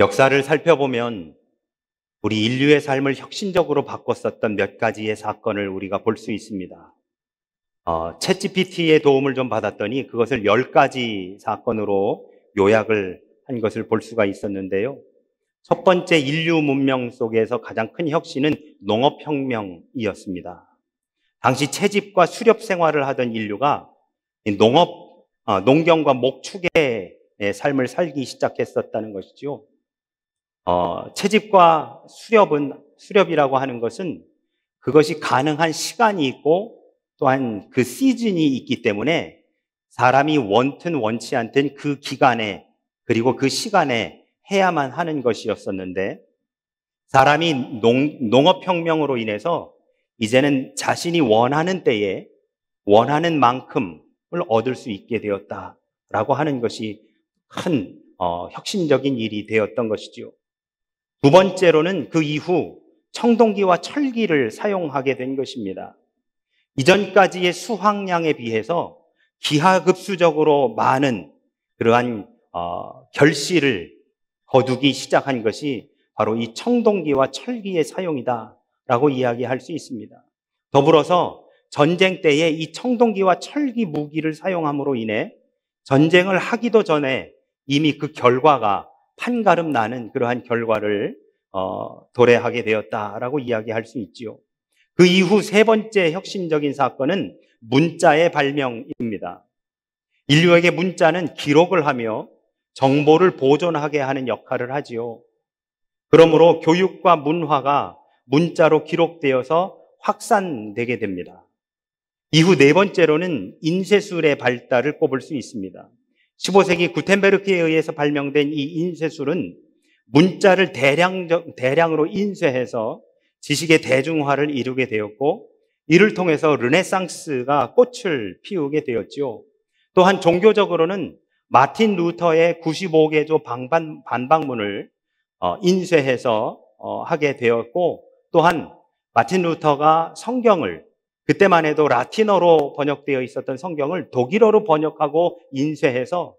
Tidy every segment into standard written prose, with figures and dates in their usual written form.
역사를 살펴보면 우리 인류의 삶을 혁신적으로 바꿨었던 몇 가지의 사건을 우리가 볼 수 있습니다. 챗GPT의 도움을 좀 받았더니 그것을 10가지 사건으로 요약을 한 것을 볼 수가 있었는데요. 첫 번째 인류 문명 속에서 가장 큰 혁신은 농업혁명이었습니다. 당시 채집과 수렵 생활을 하던 인류가 농경과 목축의 삶을 살기 시작했었다는 것이죠. 채집과 수렵이라고 하는 것은 그것이 가능한 시간이 있고 또한 그 시즌이 있기 때문에 사람이 원든 원치 않든 그 기간에 그리고 그 시간에 해야만 하는 것이었었는데 사람이 농업혁명으로 인해서 이제는 자신이 원하는 때에 원하는 만큼을 얻을 수 있게 되었다라고 하는 것이 큰 혁신적인 일이 되었던 것이지요. 두 번째로는 그 이후 청동기와 철기를 사용하게 된 것입니다. 이전까지의 수확량에 비해서 기하급수적으로 많은 그러한 결실을 거두기 시작한 것이 바로 이 청동기와 철기의 사용이다라고 이야기할 수 있습니다. 더불어서 전쟁 때에 이 청동기와 철기 무기를 사용함으로 인해 전쟁을 하기도 전에 이미 그 결과가 판가름 나는 그러한 결과를 도래하게 되었다라고 이야기할 수 있지요. 그 이후 세 번째 혁신적인 사건은 문자의 발명입니다. 인류에게 문자는 기록을 하며 정보를 보존하게 하는 역할을 하지요. 그러므로 교육과 문화가 문자로 기록되어서 확산되게 됩니다. 이후 네 번째로는 인쇄술의 발달을 꼽을 수 있습니다. 15세기 구텐베르크에 의해서 발명된 이 인쇄술은 문자를 대량으로 인쇄해서 지식의 대중화를 이루게 되었고 이를 통해서 르네상스가 꽃을 피우게 되었지요. 또한 종교적으로는 마틴 루터의 95개조 반박문을 인쇄해서 하게 되었고 또한 마틴 루터가 성경을 그때만 해도 라틴어로 번역되어 있었던 성경을 독일어로 번역하고 인쇄해서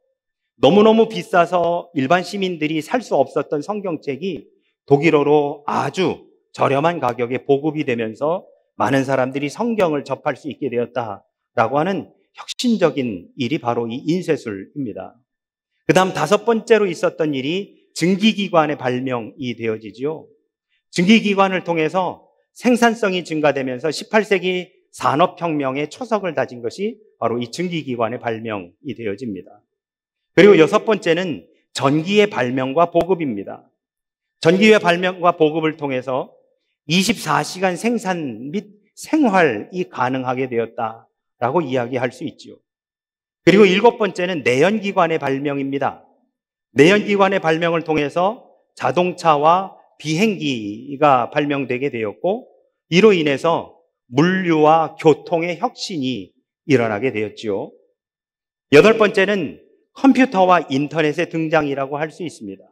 너무너무 비싸서 일반 시민들이 살 수 없었던 성경책이 독일어로 아주 저렴한 가격에 보급이 되면서 많은 사람들이 성경을 접할 수 있게 되었다라고 하는 혁신적인 일이 바로 이 인쇄술입니다. 그 다음 다섯 번째로 있었던 일이 증기기관의 발명이 되어지지요. 증기기관을 통해서 생산성이 증가되면서 18세기 산업혁명의 초석을 다진 것이 바로 이 증기기관의 발명이 되어집니다. 그리고 여섯 번째는 전기의 발명과 보급입니다. 전기의 발명과 보급을 통해서 24시간 생산 및 생활이 가능하게 되었다라고 이야기할 수 있죠. 그리고 일곱 번째는 내연기관의 발명입니다. 내연기관의 발명을 통해서 자동차와 비행기가 발명되게 되었고 이로 인해서 물류와 교통의 혁신이 일어나게 되었죠. 여덟 번째는 컴퓨터와 인터넷의 등장이라고 할 수 있습니다.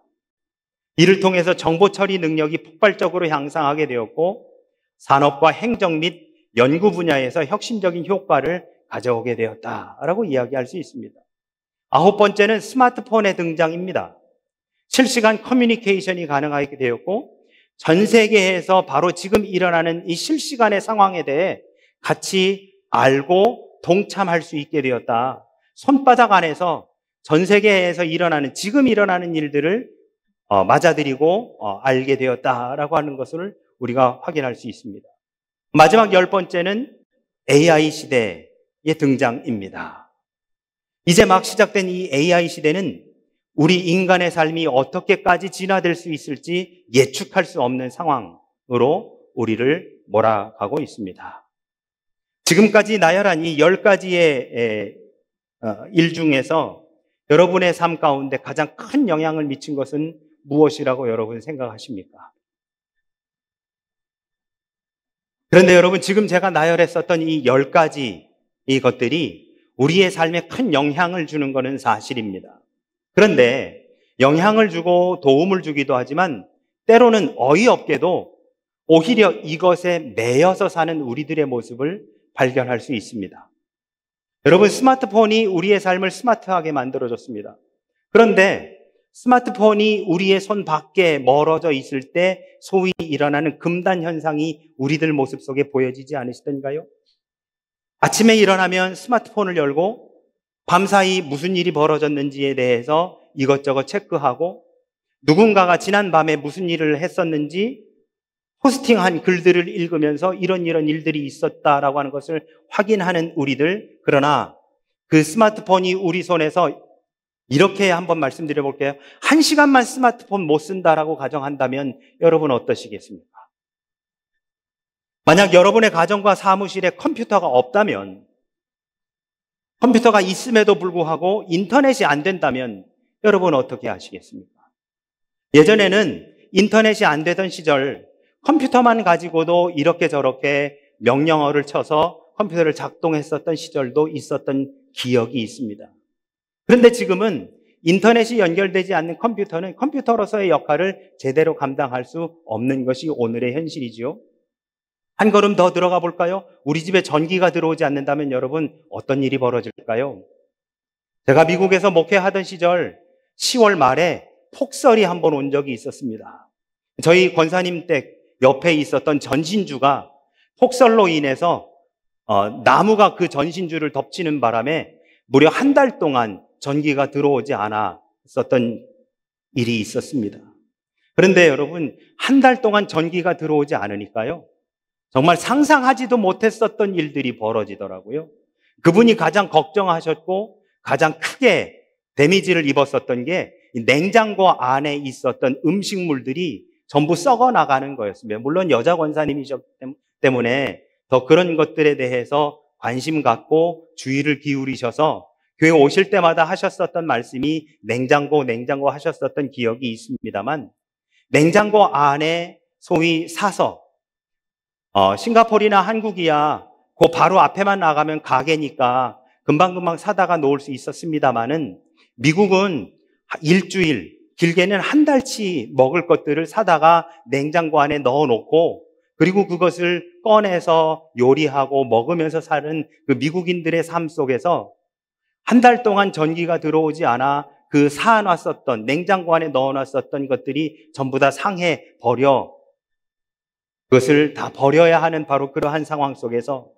이를 통해서 정보 처리 능력이 폭발적으로 향상하게 되었고 산업과 행정 및 연구 분야에서 혁신적인 효과를 가져오게 되었다라고 이야기할 수 있습니다. 아홉 번째는 스마트폰의 등장입니다. 실시간 커뮤니케이션이 가능하게 되었고 전 세계에서 바로 지금 일어나는 이 실시간의 상황에 대해 같이 알고 동참할 수 있게 되었다. 손바닥 안에서 전 세계에서 지금 일어나는 일들을 맞아들이고 알게 되었다라고 하는 것을 우리가 확인할 수 있습니다. 마지막 열 번째는 AI 시대의 등장입니다. 이제 막 시작된 이 AI 시대는 우리 인간의 삶이 어떻게까지 진화될 수 있을지 예측할 수 없는 상황으로 우리를 몰아가고 있습니다. 지금까지 나열한 이 10가지의 일 중에서 여러분의 삶 가운데 가장 큰 영향을 미친 것은 무엇이라고 여러분 생각하십니까? 그런데 여러분 지금 제가 나열했었던 이 10가지 이 것들이 우리의 삶에 큰 영향을 주는 것은 사실입니다. 그런데 영향을 주고 도움을 주기도 하지만 때로는 어이없게도 오히려 이것에 매여서 사는 우리들의 모습을 발견할 수 있습니다. 여러분 스마트폰이 우리의 삶을 스마트하게 만들어줬습니다. 그런데 스마트폰이 우리의 손 밖에 멀어져 있을 때 소위 일어나는 금단 현상이 우리들 모습 속에 보여지지 않으시던가요? 아침에 일어나면 스마트폰을 열고 밤사이 무슨 일이 벌어졌는지에 대해서 이것저것 체크하고 누군가가 지난밤에 무슨 일을 했었는지 포스팅한 글들을 읽으면서 이런 일들이 있었다라고 하는 것을 확인하는 우리들. 그러나 그 스마트폰이 우리 손에서 이렇게 한번 말씀드려 볼게요. 1시간만 스마트폰 못 쓴다라고 가정한다면 여러분 어떠시겠습니까? 만약 여러분의 가정과 사무실에 컴퓨터가 없다면, 컴퓨터가 있음에도 불구하고 인터넷이 안 된다면 여러분 어떻게 하시겠습니까? 예전에는 인터넷이 안 되던 시절 컴퓨터만 가지고도 이렇게 저렇게 명령어를 쳐서 컴퓨터를 작동했었던 시절도 있었던 기억이 있습니다. 그런데 지금은 인터넷이 연결되지 않는 컴퓨터는 컴퓨터로서의 역할을 제대로 감당할 수 없는 것이 오늘의 현실이지요. 한 걸음 더 들어가 볼까요? 우리 집에 전기가 들어오지 않는다면 여러분 어떤 일이 벌어질까요? 제가 미국에서 목회하던 시절 10월 말에 폭설이 한 번 온 적이 있었습니다. 저희 권사님 댁 옆에 있었던 전신주가 폭설로 인해서 나무가 그 전신주를 덮치는 바람에 무려 한 달 동안 전기가 들어오지 않았었던 일이 있었습니다. 그런데 여러분, 한 달 동안 전기가 들어오지 않으니까요, 정말 상상하지도 못했었던 일들이 벌어지더라고요. 그분이 가장 걱정하셨고 가장 크게 데미지를 입었었던 게 냉장고 안에 있었던 음식물들이 전부 썩어 나가는 거였습니다. 물론 여자 권사님이셨기 때문에 더 그런 것들에 대해서 관심 갖고 주의를 기울이셔서 교회 오실 때마다 하셨었던 말씀이 냉장고 하셨었던 기억이 있습니다만, 냉장고 안에 소위 사서 싱가포르나 한국이야 그 바로 앞에만 나가면 가게니까 금방금방 사다가 놓을 수 있었습니다만은, 미국은 일주일, 길게는 한 달치 먹을 것들을 사다가 냉장고 안에 넣어놓고 그리고 그것을 꺼내서 요리하고 먹으면서 사는 그 미국인들의 삶 속에서 한 달 동안 전기가 들어오지 않아 그 사놨었던, 냉장고 안에 넣어놨었던 것들이 전부 다 상해 버려, 그것을 다 버려야 하는 바로 그러한 상황 속에서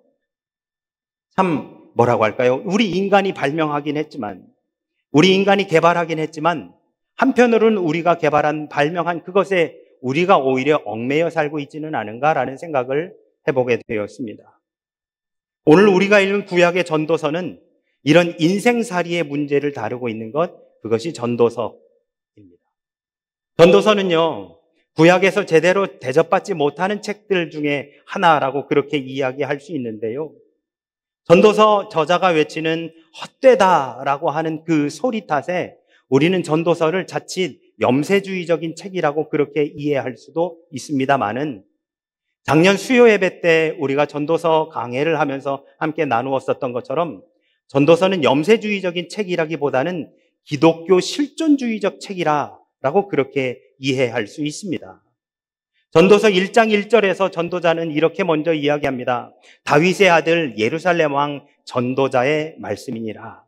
참 뭐라고 할까요? 우리 인간이 발명하긴 했지만, 우리 인간이 개발하긴 했지만 한편으로는 우리가 발명한 그것에 우리가 오히려 얽매여 살고 있지는 않은가라는 생각을 해보게 되었습니다. 오늘 우리가 읽은 구약의 전도서는 이런 인생살이의 문제를 다루고 있는 것, 그것이 전도서입니다. 전도서는요, 구약에서 제대로 대접받지 못하는 책들 중에 하나라고 그렇게 이야기할 수 있는데요. 전도서 저자가 외치는 헛되다라고 하는 그 소리 탓에 우리는 전도서를 자칫 염세주의적인 책이라고 그렇게 이해할 수도 있습니다만은, 작년 수요 예배 때 우리가 전도서 강해를 하면서 함께 나누었었던 것처럼 전도서는 염세주의적인 책이라기보다는 기독교 실존주의적 책이라고 그렇게 이해할 수 있습니다. 전도서 1장 1절에서 전도자는 이렇게 먼저 이야기합니다. 다윗의 아들 예루살렘 왕 전도자의 말씀이니라.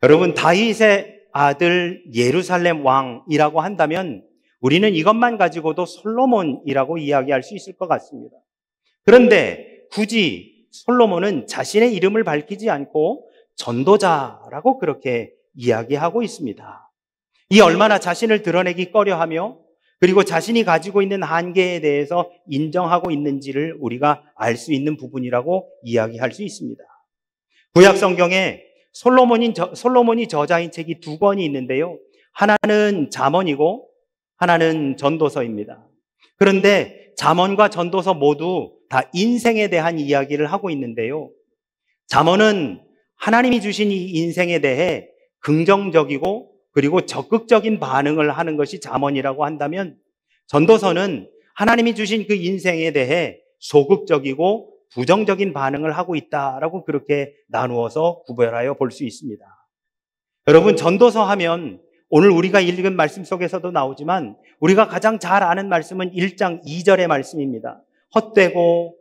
여러분, 다윗의 아들 예루살렘 왕이라고 한다면 우리는 이것만 가지고도 솔로몬이라고 이야기할 수 있을 것 같습니다. 그런데 굳이 솔로몬은 자신의 이름을 밝히지 않고 전도자라고 그렇게 이야기하고 있습니다. 이 얼마나 자신을 드러내기 꺼려하며 그리고 자신이 가지고 있는 한계에 대해서 인정하고 있는지를 우리가 알 수 있는 부분이라고 이야기할 수 있습니다. 구약 성경에 솔로몬이 저자인 책이 2권이 있는데요. 하나는 잠언이고 하나는 전도서입니다. 그런데 잠언과 전도서 모두 다 인생에 대한 이야기를 하고 있는데요. 잠언은 하나님이 주신 이 인생에 대해 긍정적이고 그리고 적극적인 반응을 하는 것이 잠언이라고 한다면, 전도서는 하나님이 주신 그 인생에 대해 소극적이고 부정적인 반응을 하고 있다라고 그렇게 나누어서 구별하여 볼 수 있습니다. 여러분, 전도서 하면 오늘 우리가 읽은 말씀 속에서도 나오지만 우리가 가장 잘 아는 말씀은 1장 2절의 말씀입니다. 헛되고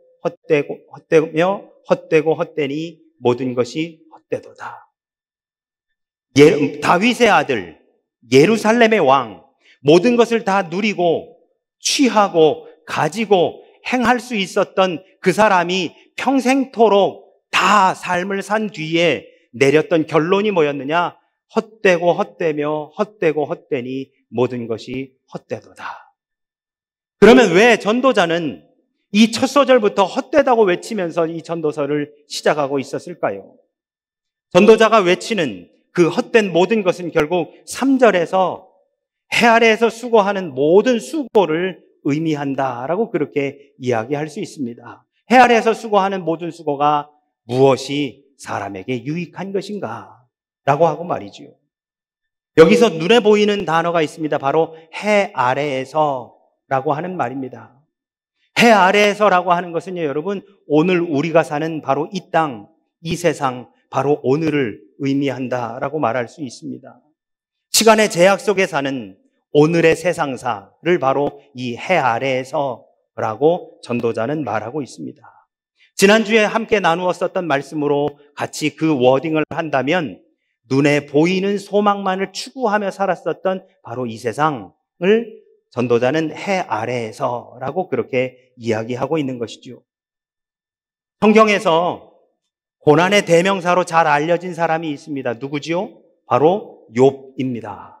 헛되니 모든 것이 헛되도다. 다윗의 아들 예루살렘의 왕, 모든 것을 다 누리고 취하고 가지고 행할 수 있었던 그 사람이 평생토록 다 삶을 산 뒤에 내렸던 결론이 뭐였느냐? 헛되고 헛되며 헛되고 헛되니 모든 것이 헛되도다. 그러면 왜 전도자는 이 첫 소절부터 헛되다고 외치면서 이 전도서를 시작하고 있었을까요? 전도자가 외치는 그 헛된 모든 것은 결국 3절에서 해 아래에서 수고하는 모든 수고를 의미한다라고 그렇게 이야기할 수 있습니다. 해 아래에서 수고하는 모든 수고가 무엇이 사람에게 유익한 것인가? 라고 하고 말이지요. 여기서 눈에 보이는 단어가 있습니다. 바로 해 아래에서 라고 하는 말입니다. 해 아래에서라고 하는 것은요, 여러분, 오늘 우리가 사는 바로 이 땅, 이 세상, 바로 오늘을 의미한다라고 말할 수 있습니다. 시간의 제약 속에 사는 오늘의 세상사를 바로 이 해 아래에서라고 전도자는 말하고 있습니다. 지난주에 함께 나누었었던 말씀으로 같이 그 워딩을 한다면 눈에 보이는 소망만을 추구하며 살았었던 바로 이 세상을 전도자는 해 아래에서라고 그렇게 이야기하고 있는 것이죠. 성경에서 고난의 대명사로 잘 알려진 사람이 있습니다. 누구지요? 바로 욥입니다.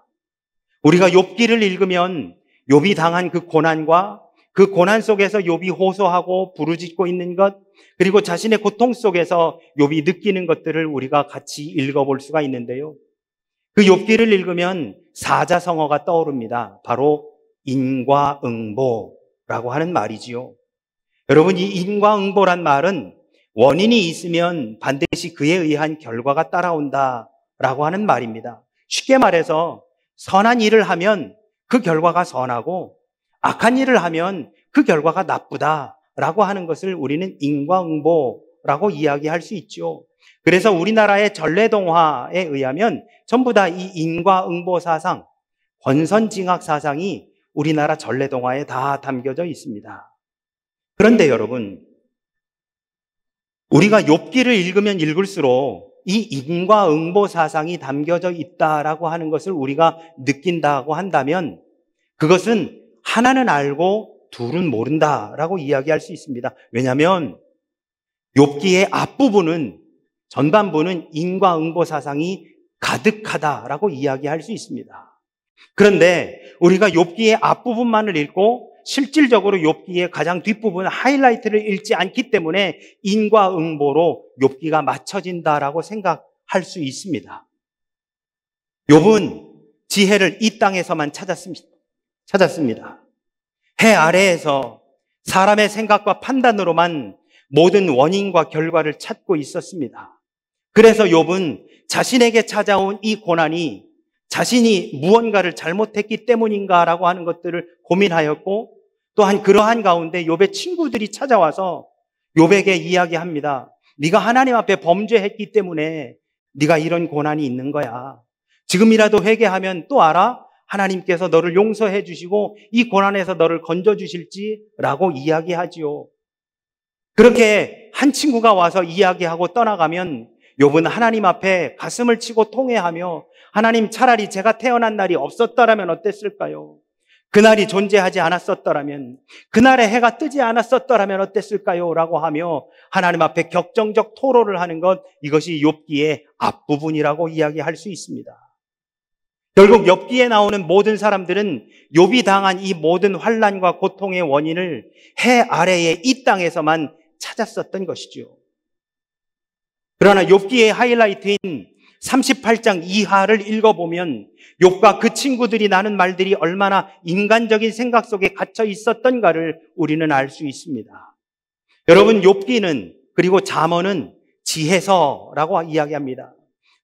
우리가 욥기를 읽으면 욥이 당한 그 고난과 그 고난 속에서 욥이 호소하고 부르짖고 있는 것, 그리고 자신의 고통 속에서 욥이 느끼는 것들을 우리가 같이 읽어볼 수가 있는데요. 그 욥기를 읽으면 사자성어가 떠오릅니다. 바로 인과응보라고 하는 말이지요. 여러분, 이 인과응보란 말은 원인이 있으면 반드시 그에 의한 결과가 따라온다라고 하는 말입니다. 쉽게 말해서 선한 일을 하면 그 결과가 선하고 악한 일을 하면 그 결과가 나쁘다라고 하는 것을 우리는 인과응보라고 이야기할 수 있죠. 그래서 우리나라의 전래동화에 의하면 전부 다 이 인과응보 사상, 권선징악 사상이 우리나라 전래동화에 다 담겨져 있습니다. 그런데 여러분, 우리가 욥기를 읽으면 읽을수록 이 인과응보 사상이 담겨져 있다라고 하는 것을 우리가 느낀다고 한다면 그것은 하나는 알고 둘은 모른다라고 이야기할 수 있습니다. 왜냐하면 욥기의 앞부분은, 전반부는 인과응보 사상이 가득하다라고 이야기할 수 있습니다. 그런데 우리가 욥기의 앞부분만을 읽고 실질적으로 욥기의 가장 뒷부분 하이라이트를 읽지 않기 때문에 인과응보로 욥기가 맞춰진다라고 생각할 수 있습니다. 욥은 지혜를 이 땅에서만 찾았습니다. 해 아래에서 사람의 생각과 판단으로만 모든 원인과 결과를 찾고 있었습니다. 그래서 욥은 자신에게 찾아온 이 고난이 자신이 무언가를 잘못했기 때문인가라고 하는 것들을 고민하였고, 또한 그러한 가운데 욥의 친구들이 찾아와서 욥에게 이야기합니다. 네가 하나님 앞에 범죄했기 때문에 네가 이런 고난이 있는 거야. 지금이라도 회개하면 또 알아? 하나님께서 너를 용서해 주시고 이 고난에서 너를 건져 주실지라고 이야기하지요. 그렇게 한 친구가 와서 이야기하고 떠나가면 욥은 하나님 앞에 가슴을 치고 통회하며, 하나님, 차라리 제가 태어난 날이 없었더라면 어땠을까요? 그날이 존재하지 않았었더라면, 그날에 해가 뜨지 않았었더라면 어땠을까요? 라고 하며 하나님 앞에 격정적 토로를 하는 것, 이것이 욥기의 앞부분이라고 이야기할 수 있습니다. 결국 욥기에 나오는 모든 사람들은 욥이 당한 이 모든 환난과 고통의 원인을 해 아래의 이 땅에서만 찾았었던 것이죠. 그러나 욥기의 하이라이트인 38장 이하를 읽어보면 욥과 그 친구들이 나눈 말들이 얼마나 인간적인 생각 속에 갇혀 있었던가를 우리는 알 수 있습니다. 여러분, 욥기는, 그리고 잠언은 지혜서라고 이야기합니다.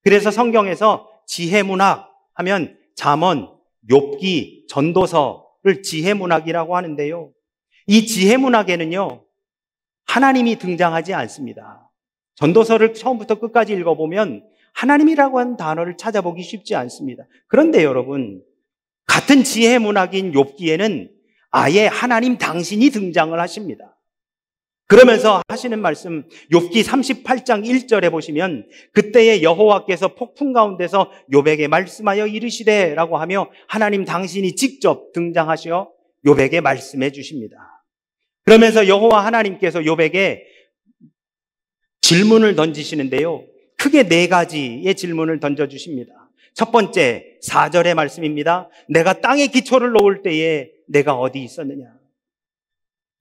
그래서 성경에서 지혜문학 하면 잠언, 욥기, 전도서를 지혜문학이라고 하는데요. 이 지혜문학에는요, 하나님이 등장하지 않습니다. 전도서를 처음부터 끝까지 읽어보면 하나님이라고 하는 단어를 찾아보기 쉽지 않습니다. 그런데 여러분, 같은 지혜 문학인 욥기에는 아예 하나님 당신이 등장을 하십니다. 그러면서 하시는 말씀 욥기 38장 1절에 보시면 그때에 여호와께서 폭풍 가운데서 욥에게 말씀하여 이르시되라고 하며 하나님 당신이 직접 등장하시어 욥에게 말씀해 주십니다. 그러면서 여호와 하나님께서 욥에게 질문을 던지시는데요. 크게 4가지의 질문을 던져주십니다. 첫 번째 4절의 말씀입니다. 내가 땅에 기초를 놓을 때에 내가 어디 있었느냐.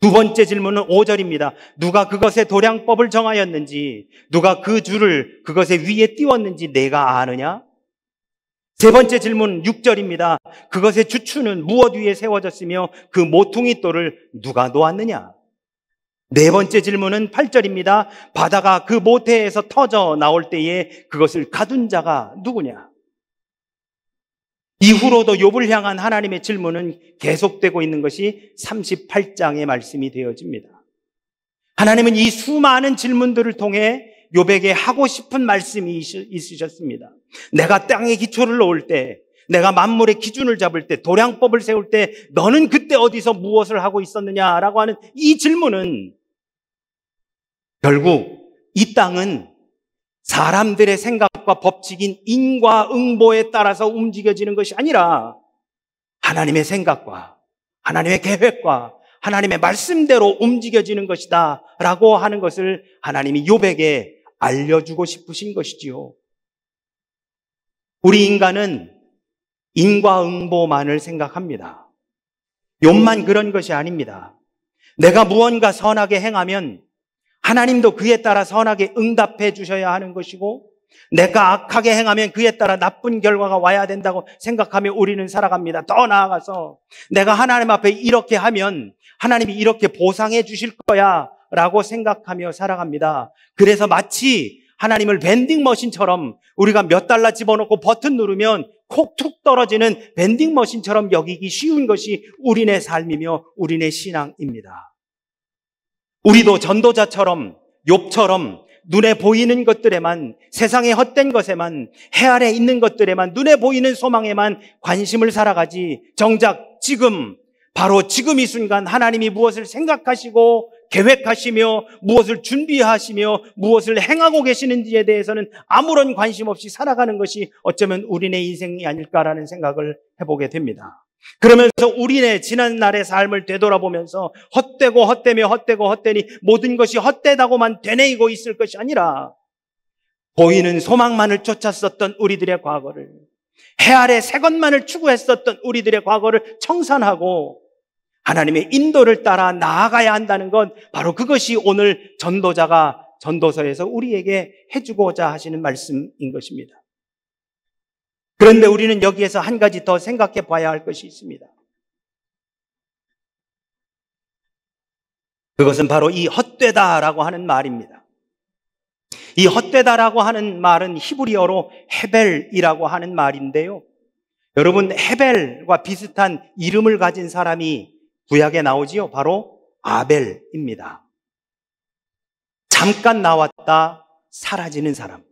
두 번째 질문은 5절입니다. 누가 그것의 도량법을 정하였는지, 누가 그 줄을 그것의 위에 띄웠는지 내가 아느냐? 세 번째 질문 6절입니다. 그것의 주추는 무엇 위에 세워졌으며 그 모퉁이 돌을 누가 놓았느냐? 네 번째 질문은 8절입니다. 바다가 그 모태에서 터져 나올 때에 그것을 가둔 자가 누구냐? 이후로도 욥을 향한 하나님의 질문은 계속되고 있는 것이 38장의 말씀이 되어집니다. 하나님은 이 수많은 질문들을 통해 욥에게 하고 싶은 말씀이 있으셨습니다. 내가 땅에 기초를 놓을 때, 내가 만물의 기준을 잡을 때, 도량법을 세울 때 너는 그때 어디서 무엇을 하고 있었느냐라고 하는 이 질문은 결국 이 땅은 사람들의 생각과 법칙인 인과응보에 따라서 움직여지는 것이 아니라 하나님의 생각과 하나님의 계획과 하나님의 말씀대로 움직여지는 것이다 라고 하는 것을 하나님이 욥에게 알려주고 싶으신 것이지요. 우리 인간은 인과응보만을 생각합니다. 욥만 그런 것이 아닙니다. 내가 무언가 선하게 행하면 하나님도 그에 따라 선하게 응답해 주셔야 하는 것이고, 내가 악하게 행하면 그에 따라 나쁜 결과가 와야 된다고 생각하며 우리는 살아갑니다. 더 나아가서 내가 하나님 앞에 이렇게 하면 하나님이 이렇게 보상해 주실 거야 라고 생각하며 살아갑니다. 그래서 마치 하나님을 밴딩머신처럼 우리가 몇 달러 집어넣고 버튼 누르면 콕 툭 떨어지는 밴딩머신처럼 여기기 쉬운 것이 우리네 삶이며 우리네 신앙입니다. 우리도 전도자처럼 욥처럼 눈에 보이는 것들에만, 세상의 헛된 것에만, 해 아래 있는 것들에만, 눈에 보이는 소망에만 관심을 살아가지, 정작 지금, 바로 지금 이 순간 하나님이 무엇을 생각하시고 계획하시며 무엇을 준비하시며 무엇을 행하고 계시는지에 대해서는 아무런 관심 없이 살아가는 것이 어쩌면 우리네 인생이 아닐까라는 생각을 해보게 됩니다. 그러면서 우리네 지난날의 삶을 되돌아보면서 헛되고 헛되며 헛되고 헛되니 모든 것이 헛되다고만 되뇌이고 있을 것이 아니라 보이는 소망만을 쫓았었던 우리들의 과거를, 해 아래 새 것만을 추구했었던 우리들의 과거를 청산하고 하나님의 인도를 따라 나아가야 한다는 건 바로 그것이 오늘 전도자가 전도서에서 우리에게 해주고자 하시는 말씀인 것입니다. 그런데 우리는 여기에서 한 가지 더 생각해 봐야 할 것이 있습니다. 그것은 바로 이 헛되다라고 하는 말입니다. 이 헛되다라고 하는 말은 히브리어로 헤벨이라고 하는 말인데요. 여러분, 헤벨과 비슷한 이름을 가진 사람이 구약에 나오지요. 바로 아벨입니다. 잠깐 나왔다 사라지는 사람.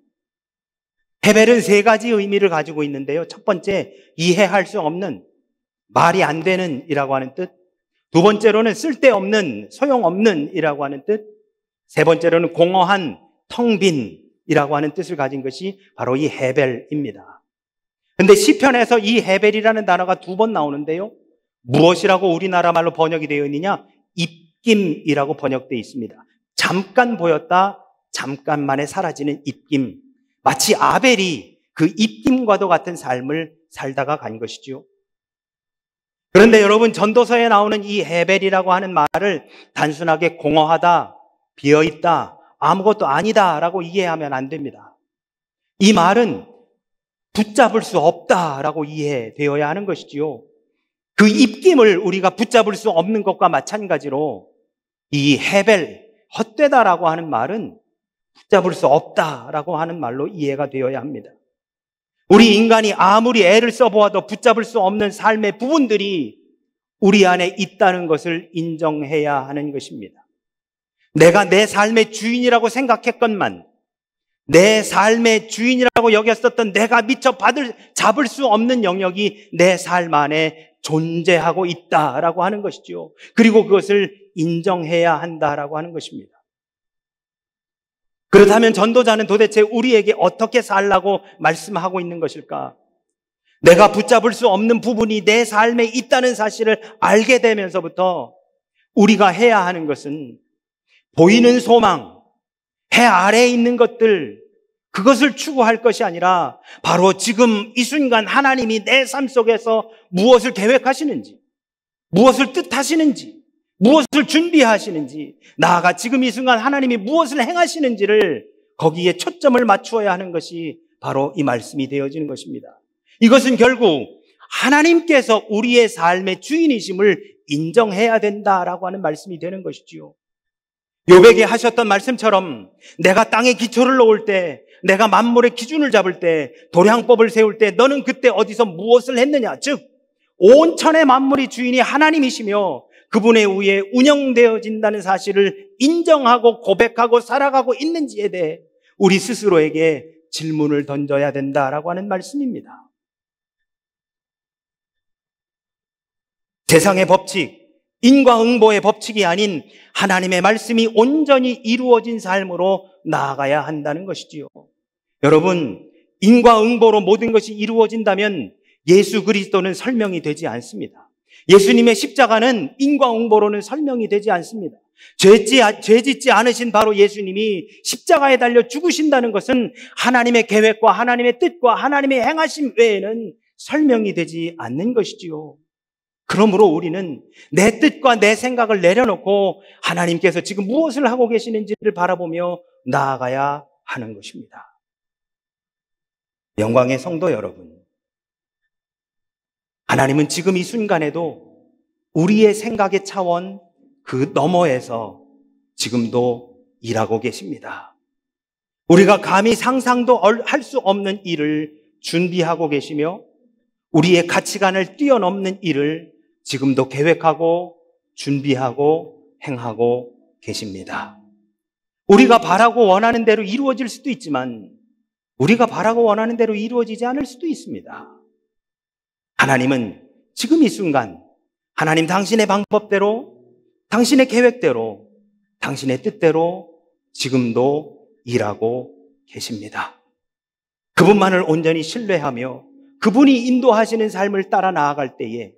헤벨은 3가지 의미를 가지고 있는데요. 첫 번째, 이해할 수 없는, 말이 안 되는 이라고 하는 뜻. 두 번째로는 쓸데없는, 소용없는 이라고 하는 뜻. 세 번째로는 공허한, 텅 빈 이라고 하는 뜻을 가진 것이 바로 이 헤벨입니다. 근데 시편에서 이 헤벨이라는 단어가 2번 나오는데요. 무엇이라고 우리나라 말로 번역이 되어 있느냐? 입김이라고 번역되어 있습니다. 잠깐 보였다, 잠깐 만에 사라지는 입김. 마치 아벨이 그 입김과도 같은 삶을 살다가 간 것이죠. 그런데 여러분, 전도서에 나오는 이 헤벨이라고 하는 말을 단순하게 공허하다, 비어있다, 아무것도 아니다 라고 이해하면 안 됩니다. 이 말은 붙잡을 수 없다라고 이해되어야 하는 것이지요. 그 입김을 우리가 붙잡을 수 없는 것과 마찬가지로 이 헤벨, 헛되다라고 하는 말은 붙잡을 수 없다라고 하는 말로 이해가 되어야 합니다. 우리 인간이 아무리 애를 써보아도 붙잡을 수 없는 삶의 부분들이 우리 안에 있다는 것을 인정해야 하는 것입니다. 내가 내 삶의 주인이라고 생각했건만, 내 삶의 주인이라고 여겼었던 내가 미처 잡을 수 없는 영역이 내 삶 안에 존재하고 있다라고 하는 것이죠. 그리고 그것을 인정해야 한다라고 하는 것입니다. 그렇다면 전도자는 도대체 우리에게 어떻게 살라고 말씀하고 있는 것일까? 내가 붙잡을 수 없는 부분이 내 삶에 있다는 사실을 알게 되면서부터 우리가 해야 하는 것은 보이는 소망, 해 아래에 있는 것들, 그것을 추구할 것이 아니라 바로 지금 이 순간 하나님이 내 삶 속에서 무엇을 계획하시는지, 무엇을 뜻하시는지, 무엇을 준비하시는지, 나아가 지금 이 순간 하나님이 무엇을 행하시는지를 거기에 초점을 맞추어야 하는 것이 바로 이 말씀이 되어지는 것입니다. 이것은 결국 하나님께서 우리의 삶의 주인이심을 인정해야 된다라고 하는 말씀이 되는 것이지요. 욥에게 하셨던 말씀처럼 내가 땅에 기초를 놓을 때, 내가 만물의 기준을 잡을 때, 도량법을 세울 때 너는 그때 어디서 무엇을 했느냐? 즉 온 천의 만물의 주인이 하나님이시며 그분의 의에 운영되어진다는 사실을 인정하고 고백하고 살아가고 있는지에 대해 우리 스스로에게 질문을 던져야 된다라고 하는 말씀입니다. 세상의 법칙, 인과응보의 법칙이 아닌 하나님의 말씀이 온전히 이루어진 삶으로 나아가야 한다는 것이지요. 여러분, 인과응보로 모든 것이 이루어진다면 예수 그리스도는 설명이 되지 않습니다. 예수님의 십자가는 인과응보로는 설명이 되지 않습니다. 죄 짓지 않으신 바로 예수님이 십자가에 달려 죽으신다는 것은 하나님의 계획과 하나님의 뜻과 하나님의 행하심 외에는 설명이 되지 않는 것이지요. 그러므로 우리는 내 뜻과 내 생각을 내려놓고 하나님께서 지금 무엇을 하고 계시는지를 바라보며 나아가야 하는 것입니다. 영광의 성도 여러분, 하나님은 지금 이 순간에도 우리의 생각의 차원 그 너머에서 지금도 일하고 계십니다. 우리가 감히 상상도 할 수 없는 일을 준비하고 계시며 우리의 가치관을 뛰어넘는 일을 지금도 계획하고 준비하고 행하고 계십니다. 우리가 바라고 원하는 대로 이루어질 수도 있지만 우리가 바라고 원하는 대로 이루어지지 않을 수도 있습니다. 하나님은 지금 이 순간 하나님 당신의 방법대로, 당신의 계획대로, 당신의 뜻대로 지금도 일하고 계십니다. 그분만을 온전히 신뢰하며 그분이 인도하시는 삶을 따라 나아갈 때에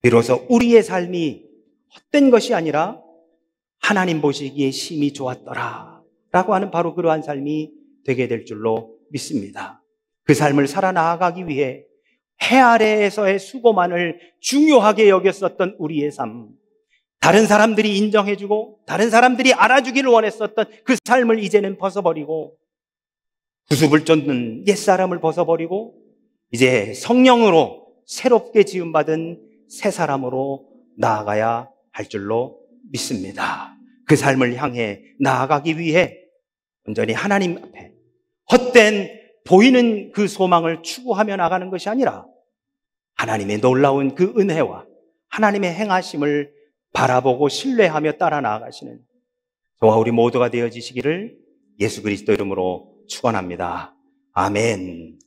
비로소 우리의 삶이 헛된 것이 아니라 하나님 보시기에 심히 좋았더라 라고 하는 바로 그러한 삶이 되게 될 줄로 믿습니다. 그 삶을 살아나가기 위해 해 아래에서의 수고만을 중요하게 여겼었던 우리의 삶, 다른 사람들이 인정해주고 다른 사람들이 알아주기를 원했었던 그 삶을 이제는 벗어버리고 구습을 쫓는 옛사람을 벗어버리고 이제 성령으로 새롭게 지음받은 새 사람으로 나아가야 할 줄로 믿습니다. 그 삶을 향해 나아가기 위해 온전히 하나님 앞에 헛된 보이는 그 소망을 추구하며 나가는 것이 아니라 하나님의 놀라운 그 은혜와 하나님의 행하심을 바라보고 신뢰하며 따라 나아가시는 저와 우리 모두가 되어지시기를 예수 그리스도 이름으로 축원합니다. 아멘.